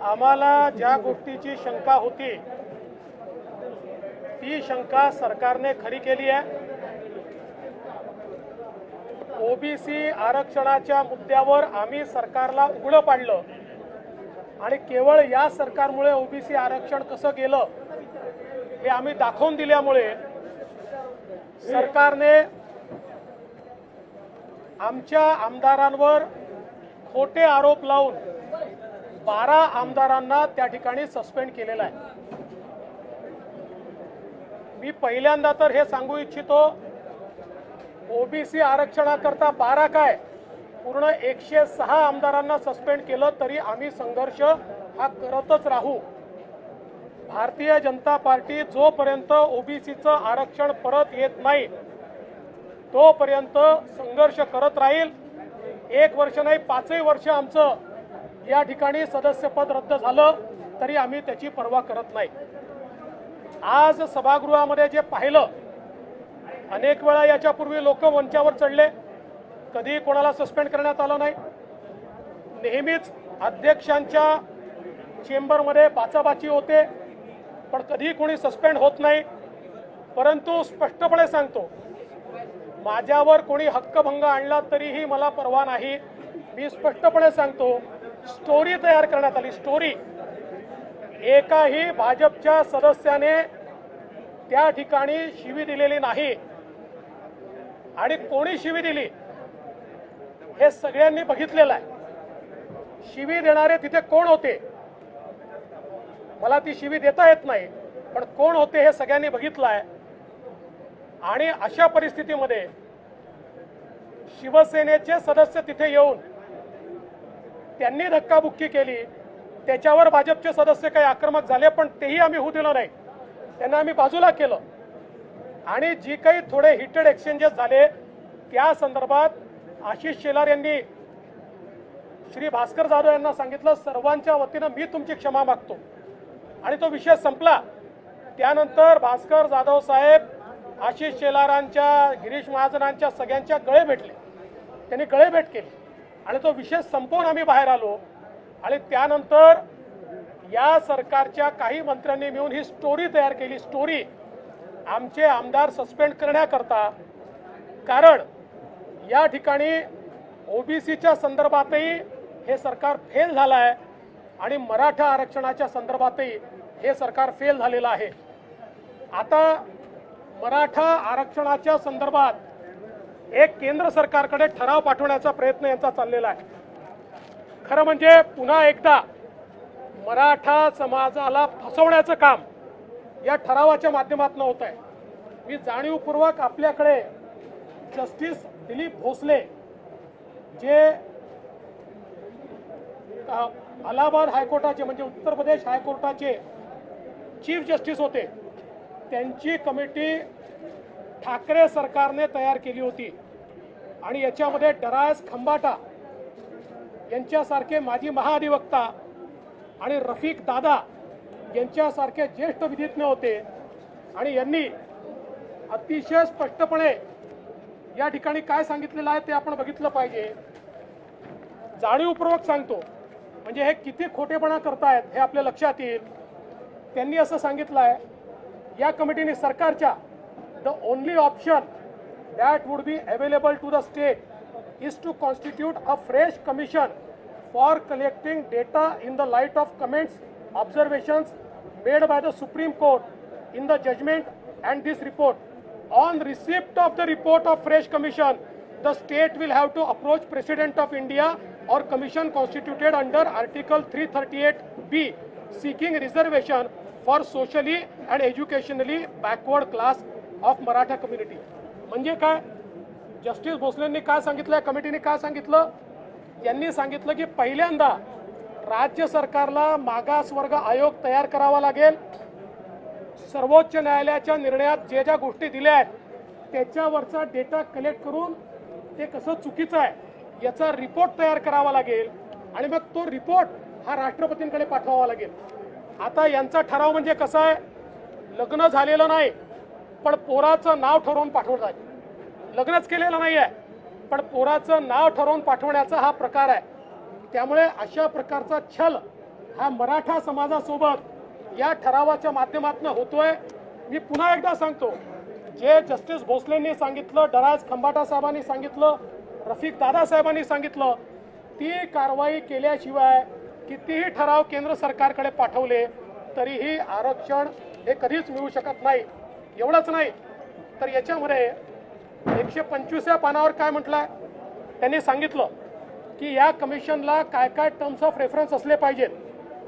आम्हाला ज्या गोष्टीची शंका होती ती शंका सरकारने खरी केली आहे। ओबीसी आरक्षणाच्या मुद्द्यावर आम्ही सरकारला उघडं पाडलं आणि केवळ या सरकारमुळे ओबीसी आरक्षण कसं गेलं हे आम्ही दाखवून दिल्यामुळे सरकारने आमच्या आमदारांवर खोटे आरोप लावून 12 आमदारांना त्या ठिकाणी सस्पेंड केलेला आहे। मी पहिल्यांदा तर हे सांगू इच्छितो, ओबीसी आरक्षणाकरता 12 काय पूर्ण 106 आमदारांना सस्पेंड केलं तरी आम्ही संघर्ष हा करतच राहू। भारतीय जनता पार्टी जोपर्यंत ओबीसीचं आरक्षण परत येत नाही तोपर्यंत संघर्ष करत राहील। 1 वर्ष नाही 5 वर्ष आमचं या ठिकाणी सदस्यपद रद्द झालं तरी आम्ही त्याची पर्वा करत नाही। आज सभागृहामध्ये जे पाहिलं, अनेक वेळा याच्यापूर्वी लोक मंचावर चढले, कधी कोणाला सस्पेंड करण्यात आलं नाही। नेहमीच अध्यक्षांच्या चेंबरमध्ये बाचाबाची होते पण कधी कोणी सस्पेंड होत नाही। परंतु स्पष्टपणे सांगतो, माझ्यावर कोणी हक्कभंग आणला तरीही मला पर्वा नाही। मी स्पष्टपणे सांगतो, स्टोरी तयार करण्यात आली, स्टोरी। एकाही भाजपच्या सदस्याने त्या ठिकाणी शिवी दिलेली नाही आणि कोणी शिवी दिली हे सगळ्यांनी बघितलेलं आहे। शिवी देणारे तिथे कोण होते मला ती शिवी देता येत नाही, पण कोण होते हे सगळ्यांनी बघितलं आहे। आणि अशा परिस्थितीमध्ये शिवसेनेचे सदस्य तिथे येऊन त्यांनी धक्काबुक्की केली, त्याच्यावर भाजपचे सदस्य काही आक्रमक झाले पण तेही आम्ही होऊ दिलं नाही, त्यांना आम्ही बाजूला केलं। आणि जी काही थोडे हिटेड एक्सचेंजेस झाले त्या संदर्भात आशिष शेलार यांनी श्री भास्कर जाधव यांना सांगितलं, सर्वांच्या वतीनं मी तुमची क्षमा मागतो आणि तो विषय संपला। त्यानंतर भास्कर जाधव साहेब आशिष शेलारांच्या, गिरीश महाजनांच्या सगळ्यांच्या गळे भेटले, त्यांनी गळे भेट केली आणि तो विषय संपवून आम्ही बाहेर आलो। आणि त्यानंतर या सरकारच्या काही मंत्र्यांनी मिळून ही स्टोरी तयार केली, स्टोरी आमचे आमदार सस्पेंड करण्याकरता। कारण या ठिकाणी ओबीसीच्या संदर्भातही हे सरकार फेल झालं आहे आणि मराठा आरक्षणाच्या संदर्भातही हे सरकार फेल झालेलं आहे। आता मराठा आरक्षणाच्या संदर्भात एक केंद्र सरकारकडे ठराव पाठवण्याचा प्रयत्न यांचा चाललेला आहे। खरं म्हणजे पुन्हा एकदा मराठा समाजाला फसवण्याचं काम या ठरावाच्या माध्यमातून होत आहे। मी जाणीवपूर्वक आपल्याकडे जस्टिस दिलीप भोसले जे अलाहाबाद हायकोर्टाचे म्हणजे उत्तर प्रदेश हायकोर्टाचे चीफ जस्टिस होते, त्यांची कमिटी ठाकरे सरकारने तयार केली होती आणि याच्यामध्ये डरास खंबाटा यांच्यासारखे माजी महाधिवक्ता आणि रफिक दादा यांच्यासारखे ज्येष्ठ विधिज्ञ होते आणि यांनी अतिशय स्पष्टपणे या ठिकाणी काय सांगितलेलं आहे ते आपण बघितलं पाहिजे। जाणीवपूर्वक सांगतो, म्हणजे हे किती खोटेपणा करतायत हे आपल्या लक्षात येईल। त्यांनी असं सांगितलं आहे या कमिटीने सरकारच्या, the only option that would be available to the state is to constitute a fresh commission for collecting data in the light of comments, observations made by the Supreme Court in the judgment and this report. On receipt of the report of fresh commission, the state will have to approach President of India or commission constituted under Article 338B seeking reservation for socially and educationally backward class of Maratha community. म्हणजे काय, justice भोसलेंनी काय सांगितलं, कमिटीने काय सांगितलं, यांनी सांगितलं की पहिल्यांदा राज्य सरकारला मागासवर्ग आयोग तयार करावा लागेल। सर्वोच्च न्यायालयाच्या निर्णयात जे ज्या गोष्टी दिल्या आहेत त्याच्यावरचा डेटा कलेक्ट करून ते कसं चुकीचं आहे याचा रिपोर्ट तयार करावा लागेल आणि मग तो रिपोर्ट हा राष्ट्रपतींकडे पाठवावा लागेल। आता यांचा ठराव म्हणजे कसा आहे, लग्न झालेलं नाही पण पोराचं नाव ठरवून पाठवलं आहे, लग्नच केलेलं नाही आहे पण पोराचं नाव ठरवून पाठवण्याचा हा प्रकार आहे। त्यामुळे अशा प्रकारचा छल हा मराठा समाजासोबत या ठरावाच्या माध्यमातून होतोय। मी पुन्हा एकदा सांगतो, जे जस्टिस भोसलेंनी सांगितलं, डराज खंबाटा साहेबांनी सांगितलं, रफिक दादा साहेबांनी सांगितलं, ती कारवाई केल्याशिवाय कितीही ठराव केंद्र सरकारकडे पाठवले तरीही आरक्षण हे कधीच मिळू शकत नाही। एवढंच नाही तर याच्यामध्ये 125व्या पानावर काय म्हटलंय, त्यांनी सांगितलं की या कमिशनला काय काय टर्म्स ऑफ रेफरन्स असले पाहिजेत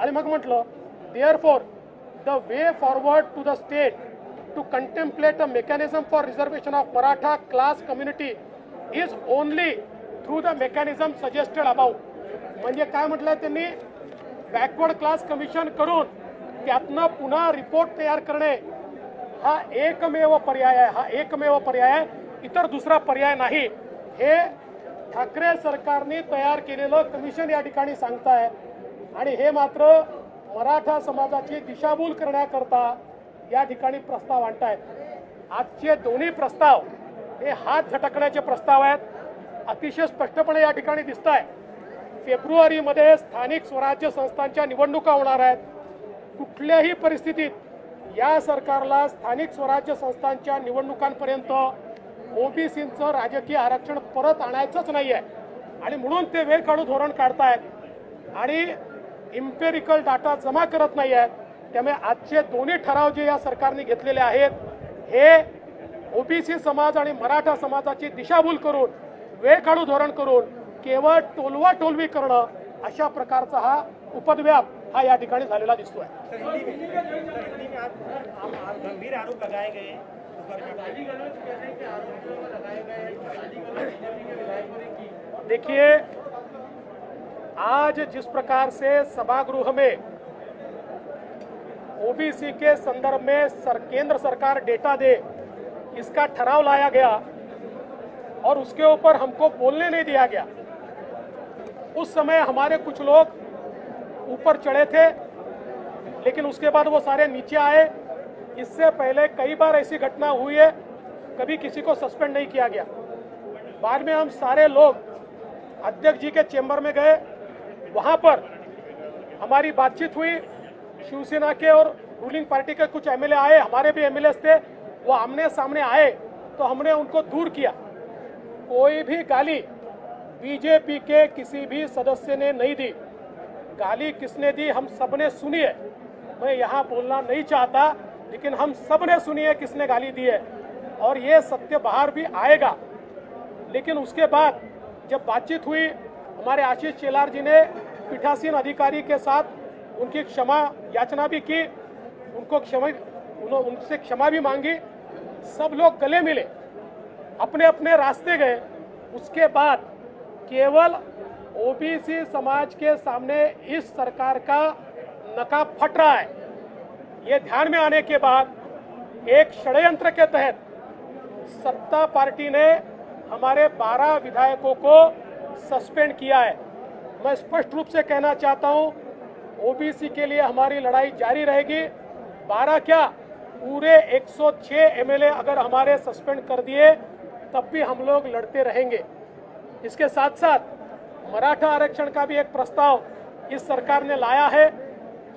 आणि मग म्हटलं therefore the way forward to the state to contemplate a mechanism for reservation of Maratha class community is only through the mechanism suggested about. म्हणजे काय म्हटलंय त्यांनी, बॅकवर्ड क्लास कमिशन करून त्यातनं पुन्हा रिपोर्ट तयार करणे हा एकमेव पर्याय आहे, हा एकमेव पर्याय आहे, इतर दुसरा पर्याय नाही। हे ठाकरे सरकारने तयार केलेलं कमिशन या ठिकाणी सांगताय आणि हे मात्र मराठा समाजाची दिशाभूल करण्याकरता या ठिकाणी प्रस्ताव आणतायत। आजचे दोन्ही प्रस्ताव हे हात झटकण्याचे प्रस्ताव आहेत, अतिशय स्पष्टपणे या ठिकाणी दिसत आहे। फेब्रुवारीमध्ये स्थानिक स्वराज्य संस्थांच्या निवडणुका होणार आहेत। कुठल्याही परिस्थितीत या सरकारला स्थानिक स्वराज्य संस्थांच्या निवडणुकांपर्यंत ओबीसींचं राजकीय आरक्षण परत आणायचंच नाही आहे आणि म्हणून ते वेळ काढू धोरण काढतायत आणि इम्पेरिकल डाटा जमा करत नाही आहेत। त्यामुळे आजचे दोन्ही ठराव जे या सरकारने घेतलेले आहेत हे ओबीसी समाज आणि मराठा समाजाची दिशाभूल करून, वेळ काढू धोरण करून केवळ टोलवा टोलवी करणं अशा प्रकारचा हा उपद्व्याप हा या ठिकाणी झालेला दिसतोय। गंभीर आरोप लगाए गए। देखिए, आज जिस प्रकार से सभागृह में ओबीसी के संदर्भ में केंद्र सरकार डेटा दे इसका ठराव लाया गया और उसके ऊपर हमको बोलने नहीं दिया गया। उस समय हमारे कुछ लोग ऊपर चढ़े थे लेकिन उसके बाद वो सारे नीचे आए। इससे पहले कई बार ऐसी घटना हुई है, कभी किसी को सस्पेंड नहीं किया गया। बाद में हम सारे लोग अध्यक्ष जी के चेंबर में गए, वहां पर हमारी बातचीत हुई। शिवसेना के और रूलिंग पार्टी के कुछ एमएलए आए, हमारे भी एमएलए थे, वो आमने सामने आए तो हमने उनको दूर किया। कोई भी गाली बीजेपी के किसी भी सदस्य ने नहीं दी। गाली किसने दी हम सबने सुनी है। मैं यहाँ बोलना नहीं चाहता लेकिन हम सबने सुनी है किसने गाली दी है और ये सत्य बाहर भी आएगा। लेकिन उसके बाद जब बातचीत हुई, हमारे आशीष शेलार जी ने पीठासीन अधिकारी के साथ उनकी क्षमा याचना भी की, उनसे क्षमा भी मांगी। सब लोग गले मिले, अपने अपने रास्ते गए। उसके बाद केवल ओबीसी समाज के सामने इस सरकार का नकाब फट रहा है। ये ध्यान में आने के बाद एक षड्यंत्र के तहत सत्ता पार्टी ने हमारे 12 विधायकों को सस्पेंड किया है। मैं स्पष्ट रूप से कहना चाहता हूं, ओबीसी के लिए हमारी लड़ाई जारी रहेगी। 12 क्या, पूरे 106 एमएलए अगर हमारे सस्पेंड कर दिए तब भी हम लोग लड़ते रहेंगे। इसके साथ साथ मराठा आरक्षण का भी एक प्रस्ताव इस सरकार ने लाया है,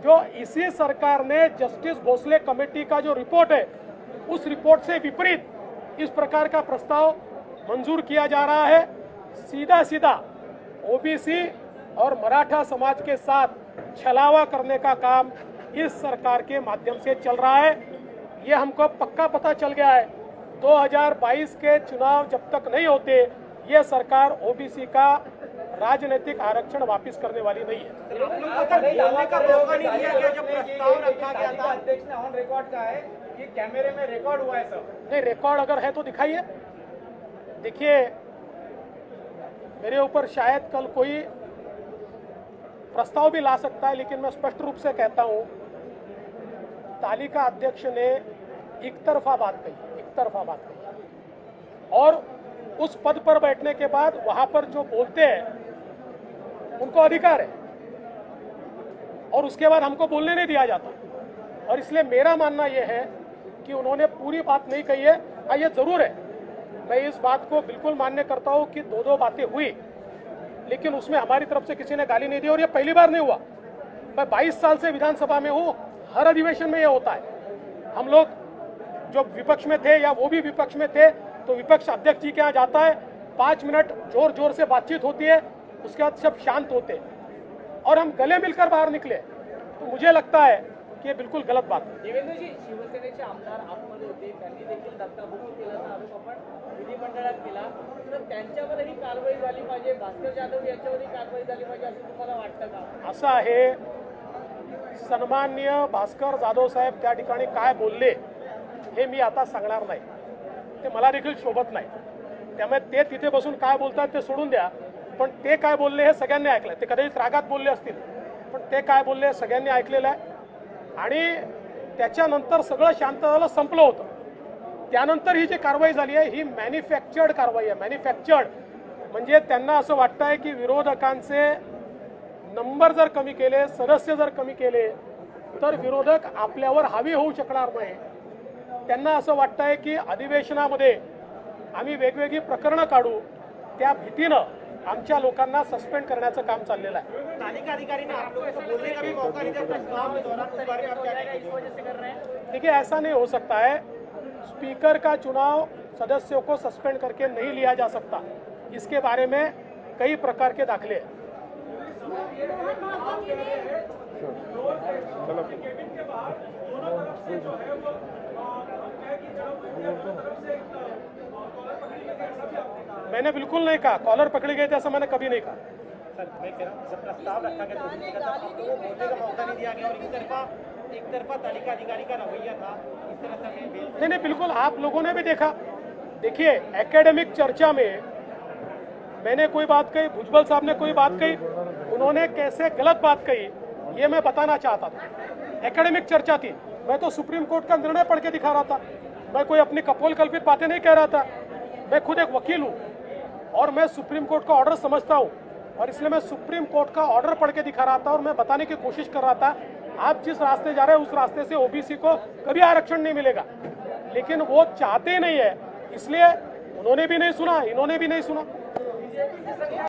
जो इसी सरकार ने जस्टिस भोसले कमेटी का जो रिपोर्ट है उस रिपोर्ट से विपरीत इस प्रकार का प्रस्ताव मंजूर किया जा रहा है। सीधा सीधा ओबीसी और मराठा समाज के साथ छलावा करने का काम इस सरकार के माध्यम से चल रहा है। ये हमको पक्का पता चल गया है। 2022 के चुनाव जब तक नहीं होते ये सरकार ओबीसी का राजनीतिक आरक्षण वापस करने वाली नहीं है। अध्यक्ष ने ऑन रिकॉर्ड कहा है कि कैमरे में रिकॉर्ड हुआ है सब। नहीं, रिकॉर्ड अगर है तो दिखाइए। देखिए, मेरे ऊपर शायद कल कोई प्रस्ताव भी ला सकता है, लेकिन मैं स्पष्ट रूप से कहता हूं, तालिका अध्यक्ष ने एक तरफा बात कही और उस पद पर बैठने के बाद वहां पर जो बोलते हैं उनको अधिकार है और उसके बाद हमको बोलने नहीं दिया जाता। और इसलिए मेरा मानना यह है कि उन्होंने पूरी बात नहीं कही है। ये जरूर है, मैं इस बात को बिल्कुल मान्य करता हूं कि दो बातें हुई, लेकिन उसमें हमारी तरफ से किसी ने गाली नहीं दी और ये पहली बार नहीं हुआ। मैं 22 साल से विधानसभा में हूँ, हर अधिवेशन में ये होता है। हम लोग जो विपक्ष में थे या वो भी विपक्ष में थे तो विपक्ष अध्यक्ष जी के यहाँ जाता है, 5 मिनट जोर जोर से बातचीत होती है, उसके बाद सब शांत होते हैं और हम गले मिलकर बाहर निकले। तो मुझे लगता है की बिल्कुल गलत बात है। देवेंद्रजी, शिवसेनेचे आमदार आतमध्ये होते, त्यांनी देखील धक्काबुक्की केल्याचा आरोप आपण विधिमंडळात केला, तर त्यांच्यावरही कारवाई झाली पाहिजे, भास्कर जाधव यांच्यावरही कारवाई झाली पाहिजे असं तुम्हाला वाटतं का? असं आहे, सन्माननीय भास्कर जाधव साहेब त्या ठिकाणी काय बोलले हे मी आता सांगणार नाही, ते मला देखील शोभत नाही। त्यामुळे ते तिथे बसून काय बोलतात ते सोडून द्या, पण ते काय बोलले हे सगळ्यांनी ऐकलं। ते कदाचित रागात बोलले असतील, पण ते काय बोलले सगळ्यांनी ऐकलेलं आहे आणि त्याच्यानंतर सगळं शांत झालं, संपलं होतं। त्यानंतर ही जी कारवाई झाली आहे ही मॅन्युफॅक्चर्ड कारवाई आहे। मॅन्युफॅक्चर्ड म्हणजे त्यांना असं वाटतंय की विरोधकांचे नंबर जर कमी केले, सदस्य जर कमी केले तर विरोधक आपल्यावर हावी होऊ शकणार नाही। त्यांना असं वाटतंय की अधिवेशनामध्ये आम्ही वेगवेगळी प्रकरणं काढू, त्या भीतीनं आमच्या लोकांना सस्पेंड करण्याचं काम चाललेलं आहे। तालिका अधिकारी ने आप लोगों को बोलने का भी मौका नहीं दिया प्रश्नोत्तर के दौरान, उस बारे में आप क्या कहेंगे? इस वजह से कर रहे हैं। देखिए, ऐसा नहीं हो सकता है। स्पीकर का चुनाव सदस्यों को सस्पेंड करके नहीं लिया जा सकता, इसके बारे में कई प्रकार के दाखले हैं। मैंने बिल्कुल नहीं कहा कॉलर पकड़ी गई थी, ऐसा मैंने कभी नहीं कहा। सर, मैं कह रहा हूँ जब प्रस्ताव रखा गया तो किसी का तरफ आपको बोलने का मौका नहीं दिया गया और एक तरफा तालिका अधिकारी का रवैया था, इस तरह से हमें बेल नहीं, बिल्कुल आप लोगों ने भी देखा। देखिए, एकेडमिक चर्चा में मैंने कोई बात कही, भुजबल साहब ने कोई बात कही, उन्होंने कैसे गलत बात कही ये मैं बताना चाहता था। एकेडमिक चर्चा थी, मैं तो सुप्रीम कोर्ट का निर्णय पढ़ के दिखा रहा था, मैं कोई अपनी कपोल कल्पित बातें नहीं कह रहा था। मैं खुद एक वकील हूँ और मैं सुप्रीम कोर्ट का ऑर्डर समझता हूँ और इसलिए मैं सुप्रीम कोर्ट का ऑर्डर पढ़ के दिखा रहा था और मैं बताने की कोशिश कर रहा था आप जिस रास्ते जा रहे हैं उस रास्ते से ओबीसी को कभी आरक्षण नहीं मिलेगा, लेकिन वो चाहते नहीं है, इसलिए उन्होंने भी नहीं सुना, इन्होंने भी नहीं सुना।